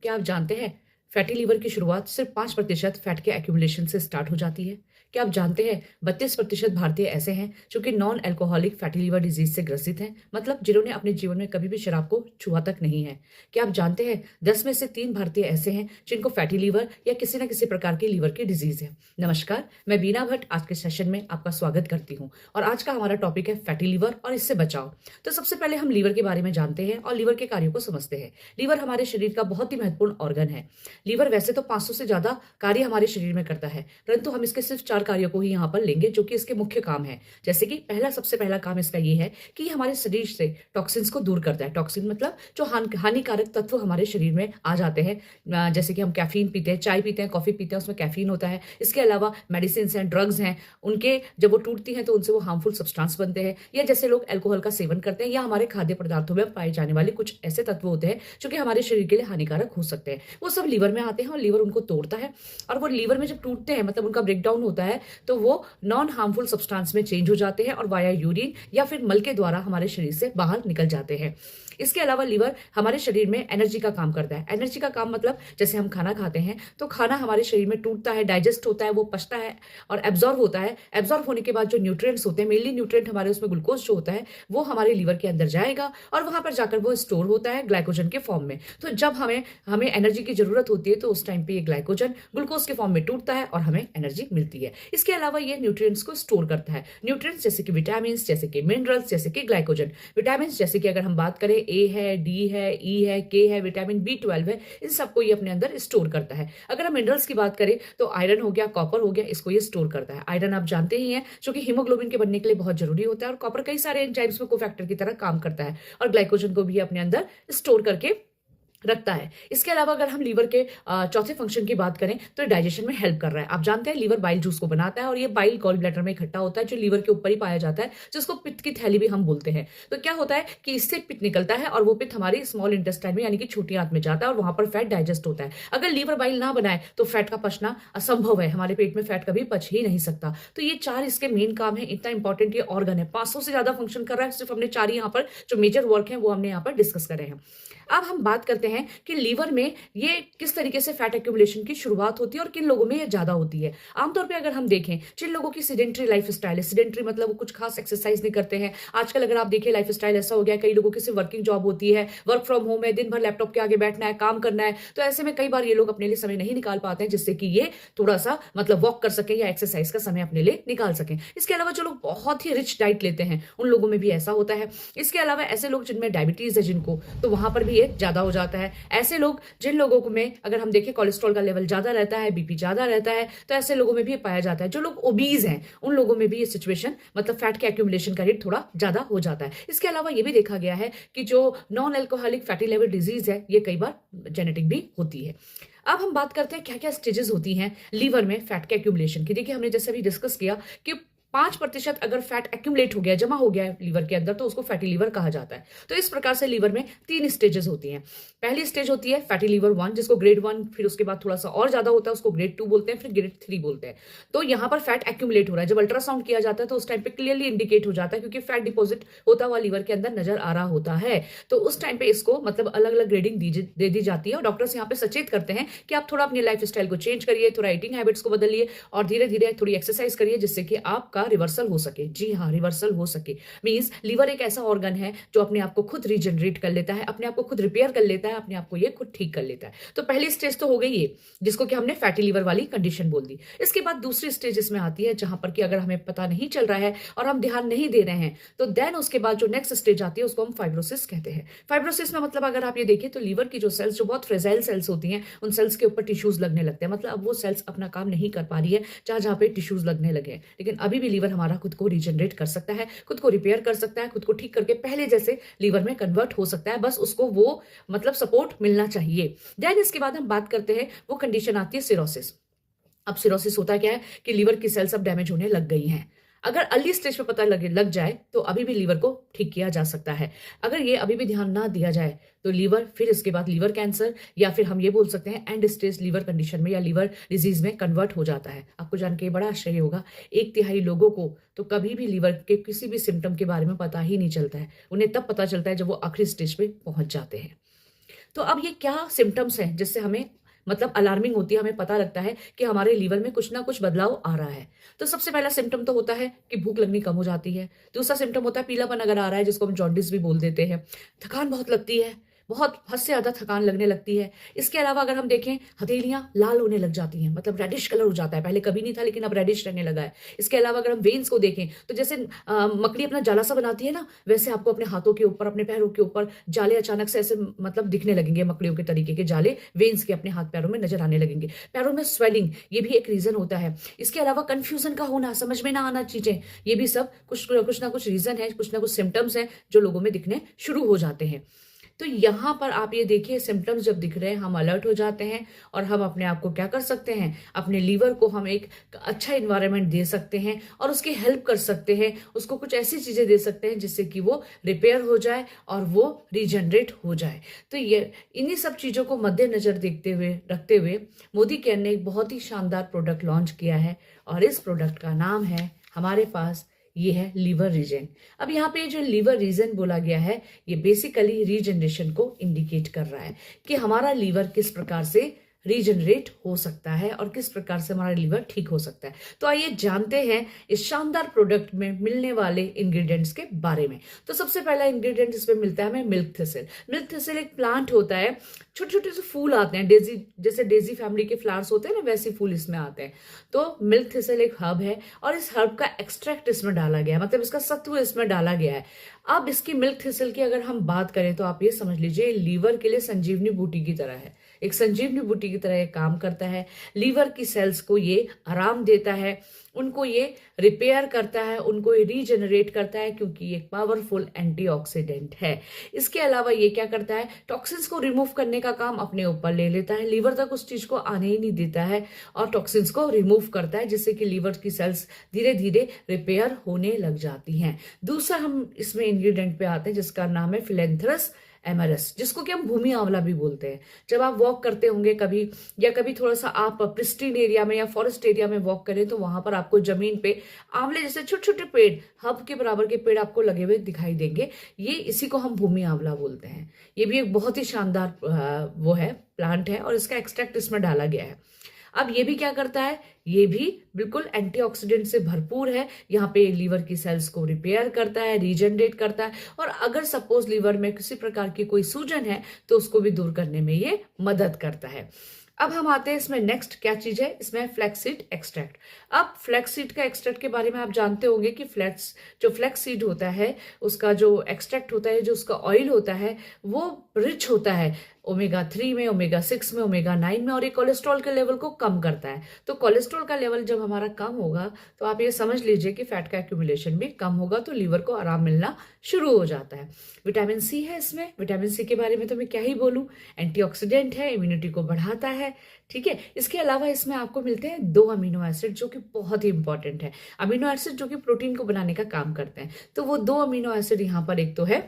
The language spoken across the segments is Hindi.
क्या आप जानते हैं फैटी लीवर की शुरुआत सिर्फ 5% फैट के एक्यूमुलेशन से स्टार्ट हो जाती है। क्या आप जानते हैं 32% भारतीय ऐसे हैं जो कि non alcoholic fatty liver disease से ग्रसित हैं, मतलब जिन्होंने अपने जीवन में कभी भी शराब को छुआ तक नहीं है। क्या आप जानते हैं 10 में से 3 भारतीय ऐसे हैं जिनको फैटी लीवर या किसी न किसी प्रकार की लीवर की डिजीज है। नमस्कार, मैं बीना भट्ट आज के सेशन में आपका स्वागत करती हूँ और आज का हमारा टॉपिक है फैटी लीवर और इससे बचाव। तो सबसे पहले हम लीवर के बारे में जानते हैं और लीवर के कार्यों को समझते हैं। लीवर हमारे शरीर का बहुत ही महत्वपूर्ण ऑर्गन है। लीवर वैसे तो 500 से ज्यादा कार्य हमारे शरीर में करता है, परंतु हम इसके सिर्फ 4 कार्यों को ही यहाँ पर लेंगे जो कि इसके मुख्य काम है। जैसे कि सबसे पहला काम इसका ये है कि हमारे शरीर से टॉक्सिन्स को दूर करता है। टॉक्सिन मतलब जो हानिकारक तत्व हमारे शरीर में आ जाते हैं, जैसे कि हम कैफीन पीते हैं, चाय पीते हैं, कॉफी पीते हैं, उसमें कैफीन होता है। इसके अलावा मेडिसिन हैं, ड्रग्स हैं, उनके जब वो टूटती हैं तो उनसे वो हार्मफुल सब्सटेंस बनते हैं। या जैसे लोग अल्कोहल का सेवन करते हैं या हमारे खाद्य पदार्थों में पाए जाने वाले कुछ ऐसे तत्व होते हैं जो कि हमारे शरीर के लिए हानिकारक हो सकते हैं, वो सब लीवर में आते हैं और लीवर उनको तोड़ता है। और वो लीवर में जब टूटते हैं, मतलब उनका ब्रेकडाउन होता है, तो वो नॉन हार्मफुल सब्सटेंस में चेंज हो जाते हैं और वाया यूरिन या फिर मल के द्वारा हमारे शरीर से बाहर निकल जाते हैं। इसके अलावा लीवर हमारे शरीर में एनर्जी का काम करता है। एनर्जी का काम मतलब जैसे हम खाना खाते हैं तो खाना हमारे शरीर में टूटता है, डाइजेस्ट होता है, वो पचता है और एब्जॉर्ब होता है। एब्जॉर्ब होने के बाद जो न्यूट्रिएंट्स होते हैं, मेनली न्यूट्रिएंट हमारे उसमें ग्लूकोज जो होता है, वो हमारे लीवर के अंदर जाएगा और वहां पर जाकर वो स्टोर होता है ग्लाइकोजन के फॉर्म में। तो जब हमें हमें एनर्जी की जरूरत होती है तो उस टाइम पे ये ग्लाइकोजन ग्लूकोज के फॉर्म में टूटता है और हमें एनर्जी मिलती है। इसके अलावा ये न्यूट्रिएंट्स को स्टोर करता है। न्यूट्रिएंट्स जैसे कि विटामिन, जैसे कि मिनरल्स, जैसे कि ग्लाइकोजन। विटामिन जैसे कि अगर हम बात करें, ए है, डी है, ई है, के है, विटामिन B12 है, इन सबको ये अपने अंदर स्टोर करता है। अगर हम मिनरल्स की बात करें तो आयरन हो गया, कॉपर हो गया, इसको ये स्टोर करता है। आयरन आप जानते ही हैं जो कि हीमोग्लोबिन के बनने के लिए बहुत जरूरी होता है और कॉपर कई सारे एंजाइम्स में कोफैक्टर की तरह काम करता है और ग्लाइकोजन को भी अपने अंदर स्टोर करके रखता है। इसके अलावा अगर हम लीवर के चौथे फंक्शन की बात करें तो डाइजेशन में हेल्प कर रहा है। आप जानते हैं लीवर बाइल जूस को बनाता है और ये बाइल गॉल ब्लैडर में इकट्ठा होता है जो लीवर के ऊपर ही पाया जाता है, जिसको पित्त की थैली भी हम बोलते हैं। तो क्या होता है कि इससे पित्त निकलता है और वो पित्त हमारी स्मॉल इंटेस्टाइन में यानी कि छोटी आंत में जाता है और वहां पर फैट डाइजेस्ट होता है। अगर लीवर बाइल ना बनाए तो फैट का पचना असंभव है, हमारे पेट में फैट कभी पच ही नहीं सकता। तो ये 4 इसके मेन काम है। इतना इंपॉर्टेंट ये ऑर्गन है, 500 से ज्यादा फंक्शन कर रहा है। सिर्फ हमने 4 यहाँ पर जो मेजर वर्क है वो हमने यहाँ पर डिस्कस करे हैं। अब हम बात करते हैं कि लीवर में ये किस तरीके से फैट एक्यूमुलेशन की शुरुआत होती है और किन लोगों में ये ज्यादा होती है। आमतौर पे अगर हम देखें, जिन लोगों की सिडेंट्री लाइफ स्टाइल है, सिडेंट्री मतलब वो कुछ खास एक्सरसाइज नहीं करते हैं। आजकल अगर आप देखिए लाइफ स्टाइल ऐसा हो गया, कई लोगों की सिर्फ वर्किंग जॉब होती है, वर्क फ्रॉम होम है, दिन भर लैपटॉप के आगे बैठना है, काम करना है। तो ऐसे में कई बार ये लोग अपने लिए समय नहीं निकाल पाते हैं जिससे कि ये थोड़ा सा मतलब वॉक कर सके या एक्सरसाइज का समय अपने लिए निकाल सकें। इसके अलावा जो लोग बहुत ही रिच डाइट लेते हैं उन लोगों में भी ऐसा होता है। इसके अलावा ऐसे लोग जिनमें डायबिटीज है जिनको, तो वहां पर भी ये ज्यादा हो जाता है। ऐसे लोग जिन लोगों में अगर हम देखें कोलेस्ट्रॉल का लेवल ज्यादा रहता है, बीपी ज्यादा रहता है, तो ऐसे लोगों में भी पाया जाता है। जो लोग ओबीज हैं उन लोगों में भी ये सिचुएशन मतलब फैट के एक्यूमुलेशन का रेट थोड़ा ज्यादा हो जाता है। इसके अलावा ये भी देखा गया है कि जो non alcoholic fatty liver disease है ये कई बार जेनेटिक भी होती है। अब हम बात करते हैं क्या क्या स्टेजेस होती हैं लीवर में फैट के एक्यूमुलेशन की। देखिए हमने जैसे अभी डिस्कस किया कि 5% अगर फैट एक्यूमुलेट हो गया, जमा हो गया है लीवर के अंदर, तो उसको फैटी लीवर कहा जाता है। तो इस प्रकार से लीवर में 3 स्टेजेस होती हैं। पहली स्टेज होती है फैटी लीवर 1, जिसको ग्रेड 1, फिर उसके बाद थोड़ा सा और ज्यादा होता है उसको ग्रेड 2 बोलते हैं, फिर ग्रेड 3 बोलते हैं। तो यहाँ पर फैट एक्यूमुलेट हो रहा है। जब अल्ट्रासाउंड किया जाता है तो उस टाइम पे क्लियरली इंडिकेट हो जाता है क्योंकि फैट डिपोजिट होता हुआ लीवर के अंदर नजर आ रहा होता है। तो उस टाइम पे इसको मतलब अलग अलग ग्रेडिंग दे दी जाती है और डॉक्टर्स यहाँ पे सचेत करते हैं कि आप थोड़ा अपनी लाइफ स्टाइल को चेंज करिए, थोड़ा ईटिंग हैबिट्स को बदलिए और धीरे धीरे थोड़ी एक्सरसाइज करिए जिससे कि आपका रिवर्सल हो सके। जी हाँ, रिवर्सल हो सके मींस लीवर एक ऐसा ऑर्गन है जो अपने आप को खुद रीजनरेट कर लेता है, अपने आप को खुद रिपेयर कर लेता है, अपने आप को ये खुद ठीक कर लेता है। तो पहली स्टेज तो हो गई ये, जिसको कि हमने फैटी लीवर वाली कंडीशन बोल दी। इसके बाद दूसरी स्टेज इसमें आती है जहां पर कि अगर हमें पता नहीं चल रहा है और हम ध्यान नहीं दे रहे हैं तो देन उसके बाद जो नेक्स्ट स्टेज आती है उसको हम फाइब्रोसिस कहते हैं। फाइब्रोसिस में मतलब अगर आप ये देखिए तो लीवर की जो सेल्स जो बहुत फ्रेजाइल सेल्स होती हैं उन सेल्स के ऊपर टिश्यूज लगने लगते हैं। मतलब अब वो सेल्स अपना काम नहीं कर पा रही है जहां जहां पे टिश्यूज लगने लगे, लेकिन अभी भी लीवर हमारा खुद को रीजनरेट कर सकता है, खुद को रिपेयर कर सकता है, खुद को ठीक करके पहले जैसे लीवर में कन्वर्ट हो सकता है। बस उसको वो मतलब सपोर्ट मिलना चाहिए। देन इसके बाद हम बात करते हैं, वो कंडीशन आती है सिरोसिस। अब सिरोसिस होता क्या है कि लीवर की सेल्स अब डैमेज होने लग गई हैं। अगर अर्ली स्टेज पे पता लग जाए तो अभी भी लीवर को ठीक किया जा सकता है। अगर ये अभी भी ध्यान ना दिया जाए तो लीवर फिर इसके बाद लीवर कैंसर या फिर हम ये बोल सकते हैं एंड स्टेज लीवर कंडीशन में या लीवर डिजीज में कन्वर्ट हो जाता है। आपको जान के बड़ा आश्चर्य होगा, 1/3 लोगों को तो कभी भी लीवर के किसी भी सिम्टम के बारे में पता ही नहीं चलता है। उन्हें तब पता चलता है जब वो आखिरी स्टेज पे पहुंच जाते हैं। तो अब ये क्या सिम्टम्स हैं जिससे हमें मतलब अलार्मिंग होती है, हमें पता लगता है कि हमारे लीवर में कुछ ना कुछ बदलाव आ रहा है। तो सबसे पहला सिम्पटम तो होता है कि भूख लगनी कम हो जाती है। दूसरा सिम्पटम होता है पीलापन अगर आ रहा है, जिसको हम जॉन्डिस भी बोल देते हैं। थकान बहुत लगती है, बहुत हद से ज़्यादा थकान लगने लगती है। इसके अलावा अगर हम देखें, हथेलियाँ लाल होने लग जाती हैं, मतलब रेडिश कलर हो जाता है। पहले कभी नहीं था, लेकिन अब रेडिश रहने लगा है। इसके अलावा अगर हम वेन्स को देखें, तो जैसे मकड़ी अपना जाला सा बनाती है ना, वैसे आपको अपने हाथों के ऊपर, अपने पैरों के ऊपर जाले अचानक से ऐसे मतलब दिखने लगेंगे, मकड़ियों के तरीके के जाले वेन्स के अपने हाथ पैरों में नजर आने लगेंगे। पैरों में स्वेलिंग, ये भी एक रीजन होता है। इसके अलावा कंफ्यूजन का होना, समझ में ना आना चीजें, ये भी सब कुछ ना कुछ रीजन है, कुछ ना कुछ सिम्टम्स हैं जो लोगों में दिखने शुरू हो जाते हैं। तो यहाँ पर आप ये देखिए, सिम्टम्स जब दिख रहे हैं, हम अलर्ट हो जाते हैं और हम अपने आप को क्या कर सकते हैं, अपने लीवर को हम एक अच्छा इन्वायरमेंट दे सकते हैं और उसकी हेल्प कर सकते हैं। उसको कुछ ऐसी चीजें दे सकते हैं जिससे कि वो रिपेयर हो जाए और वो रीजनरेट हो जाए। तो ये इन्हीं सब चीजों को मद्देनजर देखते हुए रखते हुए मोदी केयर ने एक बहुत ही शानदार प्रोडक्ट लॉन्च किया है और इस प्रोडक्ट का नाम है हमारे पास, ये है लीवर रीजन। अब यहाँ पे जो लीवर रीजन बोला गया है, ये बेसिकली रीजनरेशन को इंडिकेट कर रहा है कि हमारा लीवर किस प्रकार से रीजनरेट हो सकता है और किस प्रकार से हमारा लीवर ठीक हो सकता है। तो आइए जानते हैं इस शानदार प्रोडक्ट में मिलने वाले इंग्रेडिएंट्स के बारे में। तो सबसे पहला इंग्रेडिएंट इसमें मिलता है हमें मिल्क थिसल। मिल्क थिसल एक प्लांट होता है, छोटे छोटे से फूल आते हैं, डेजी जैसे डेजी फैमिली के फ्लावर्स होते हैं ना, वैसे फूल इसमें आते हैं। तो मिल्क थिसल एक हर्ब है और इस हर्ब का एक्सट्रैक्ट इसमें डाला गया है, मतलब इसका सत्व इसमें डाला गया है। अब इसकी मिल्क थिसल की अगर हम बात करें तो आप ये समझ लीजिए, लीवर के लिए संजीवनी बूटी की तरह है, एक संजीवनी बूटी की तरह ये काम करता है। लीवर की सेल्स को ये आराम देता है, उनको ये रिपेयर करता है, उनको ये रीजनरेट करता है, क्योंकि ये पावरफुल एंटीऑक्सीडेंट है। इसके अलावा ये क्या करता है, टॉक्सिन्स को रिमूव करने का काम अपने ऊपर ले लेता है, लीवर तक उस चीज को आने ही नहीं देता है और टॉक्सिन्स को रिमूव करता है, जिससे कि लीवर की सेल्स धीरे धीरे रिपेयर होने लग जाती हैं। दूसरा हम इसमें इंग्रेडिएंट पे आते हैं जिसका नाम है फिलेंथ्रस एमरस, जिसको कि हम भूमि आंवला भी बोलते हैं। जब आप वॉक करते होंगे कभी, या कभी थोड़ा सा आप प्रिस्टीन एरिया में या फॉरेस्ट एरिया में वॉक करें, तो वहां पर आपको जमीन पे आंवले जैसे छोटे छोटे पेड़, हब के बराबर के पेड़ आपको लगे हुए दिखाई देंगे। ये इसी को हम भूमि आंवला बोलते हैं। ये भी एक बहुत ही शानदार वो है, प्लांट है और इसका एक्सट्रैक्ट इसमें डाला गया है। अब ये भी क्या करता है, ये भी बिल्कुल एंटीऑक्सीडेंट से भरपूर है। यहाँ पे लीवर की सेल्स को रिपेयर करता है, रीजनरेट करता है, और अगर सपोज लीवर में किसी प्रकार की कोई सूजन है तो उसको भी दूर करने में ये मदद करता है। अब हम आते हैं इसमें नेक्स्ट क्या चीज है, इसमें फ्लैक्सीड एक्सट्रैक्ट। अब फ्लैक्सीड का एक्सट्रैक्ट के बारे में आप जानते होंगे कि फ्लैक्सीड होता है, उसका जो एक्सट्रैक्ट होता है, जो उसका ऑयल होता है, वो रिच होता है ओमेगा 3 में, ओमेगा 6 में, ओमेगा 9 में, और ये कोलेस्ट्रॉल के लेवल को कम करता है। तो कोलेस्ट्रॉल का लेवल जब हमारा कम होगा तो आप ये समझ लीजिए कि फैट का एक्यूमुलेशन भी कम होगा, तो लीवर को आराम मिलना शुरू हो जाता है। विटामिन सी है इसमें, विटामिन सी के बारे में तो मैं क्या ही बोलूं, एंटीऑक्सीडेंट है, इम्यूनिटी को बढ़ाता है। ठीक है, इसके अलावा इसमें आपको मिलते हैं 2 अमीनो एसिड जो कि बहुत ही इंपॉर्टेंट है। अमीनो एसिड जो कि प्रोटीन को बनाने का काम करते हैं। तो वो 2 अमीनो एसिड यहाँ पर, एक तो है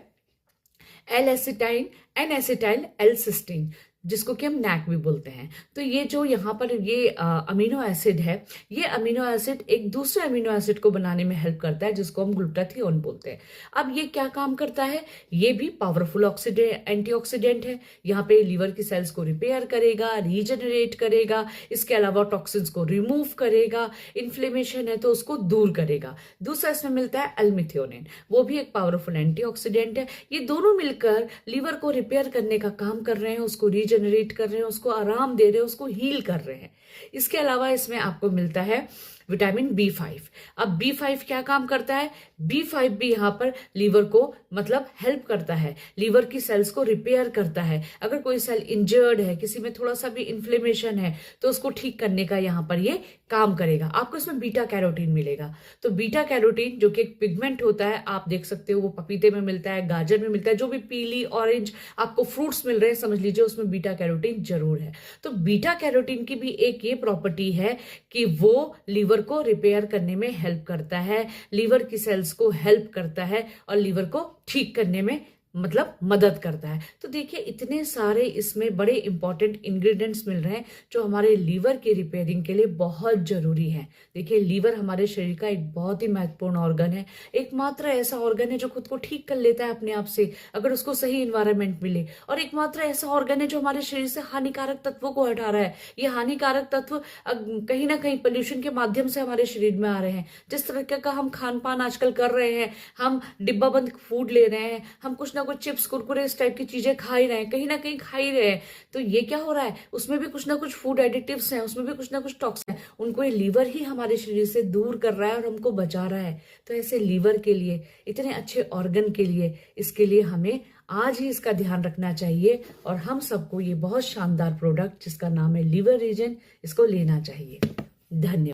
L acetyl N acetyl L cysteine, जिसको कि हम नैक भी बोलते हैं। तो ये जो यहाँ पर ये अमीनो एसिड है, ये अमीनो एसिड एक दूसरे अमीनो एसिड को बनाने में हेल्प करता है, जिसको हम ग्लूटाथियोन बोलते हैं। अब ये क्या काम करता है, ये भी पावरफुल एंटीऑक्सीडेंट है। यहाँ पे लीवर की सेल्स को रिपेयर करेगा, रीजनरेट करेगा, इसके अलावा टॉक्सिन्स को रिमूव करेगा, इन्फ्लेमेशन है तो उसको दूर करेगा। दूसरा इसमें मिलता है एल्मिथियोनिन, वो भी एक पावरफुल एंटीऑक्सीडेंट है। ये दोनों मिलकर लीवर को रिपेयर करने का काम कर रहे हैं, उसको जनरेट कर रहे हैं, उसको आराम दे रहे हैं, उसको हील कर रहे हैं। इसके अलावा इसमें आपको मिलता है विटामिन B5। अब B5 क्या काम करता है, B5 भी यहाँ पर लीवर को मतलब हेल्प करता है, लीवर की सेल्स को रिपेयर करता है। अगर कोई सेल इंजर्ड है, किसी में थोड़ा सा भी इन्फ्लेमेशन है, तो उसको ठीक करने का यहाँ पर ये काम करेगा। आपको इसमें बीटा कैरोटीन मिलेगा। तो बीटा कैरोटीन जो कि एक पिगमेंट होता है, आप देख सकते हो वो पपीते में मिलता है, गाजर में मिलता है, जो भी पीली ऑरेंज आपको फ्रूट्स मिल रहे हैं, समझ लीजिए उसमें बीटा कैरोटीन जरूर है। तो बीटा कैरोटीन की भी एक ये प्रॉपर्टी है कि वो लीवर को रिपेयर करने में हेल्प करता है, लीवर की सेल्स को हेल्प करता है और लीवर को ठीक करने में मतलब मदद करता है। तो देखिए इतने सारे इसमें बड़े इंपॉर्टेंट इंग्रेडिएंट्स मिल रहे हैं जो हमारे लीवर की रिपेयरिंग के लिए बहुत ज़रूरी है। देखिए लीवर हमारे शरीर का एक बहुत ही महत्वपूर्ण ऑर्गन है, एकमात्र ऐसा ऑर्गन है जो खुद को ठीक कर लेता है अपने आप से, अगर उसको सही एनवायरनमेंट मिले, और एकमात्र ऐसा ऑर्गन है जो हमारे शरीर से हानिकारक तत्वों को हटा रहा है। ये हानिकारक तत्व कहीं न कहीं पॉल्यूशन के माध्यम से हमारे शरीर में आ रहे हैं। जिस तरीके का हम खान-पान आजकल कर रहे हैं, हम डिब्बा बंद फूड ले रहे हैं, हम कुछ ना कुछ चिप्स, कुरकुरे इस टाइप की चीज़ें खा ही रहे हैं, कहीं न कहीं खा ही रहे हैं। तो ये क्या हो रहा है, उसमें भी कुछ ना कुछ फूड एडिटिव्स हैं, उसमें भी कुछ ना कुछ टॉक्सिन है, उनको ये लीवर ही हमारे शरीर से दूर कर रहा है और हमको बचा रहा है। तो ऐसे लीवर के लिए, इतने अच्छे ऑर्गन के लिए, इसके लिए हमें आज ही इसका ध्यान रखना चाहिए और हम सबको ये बहुत शानदार प्रोडक्ट जिसका नाम है लिवर रीजन, इसको लेना चाहिए। धन्यवाद।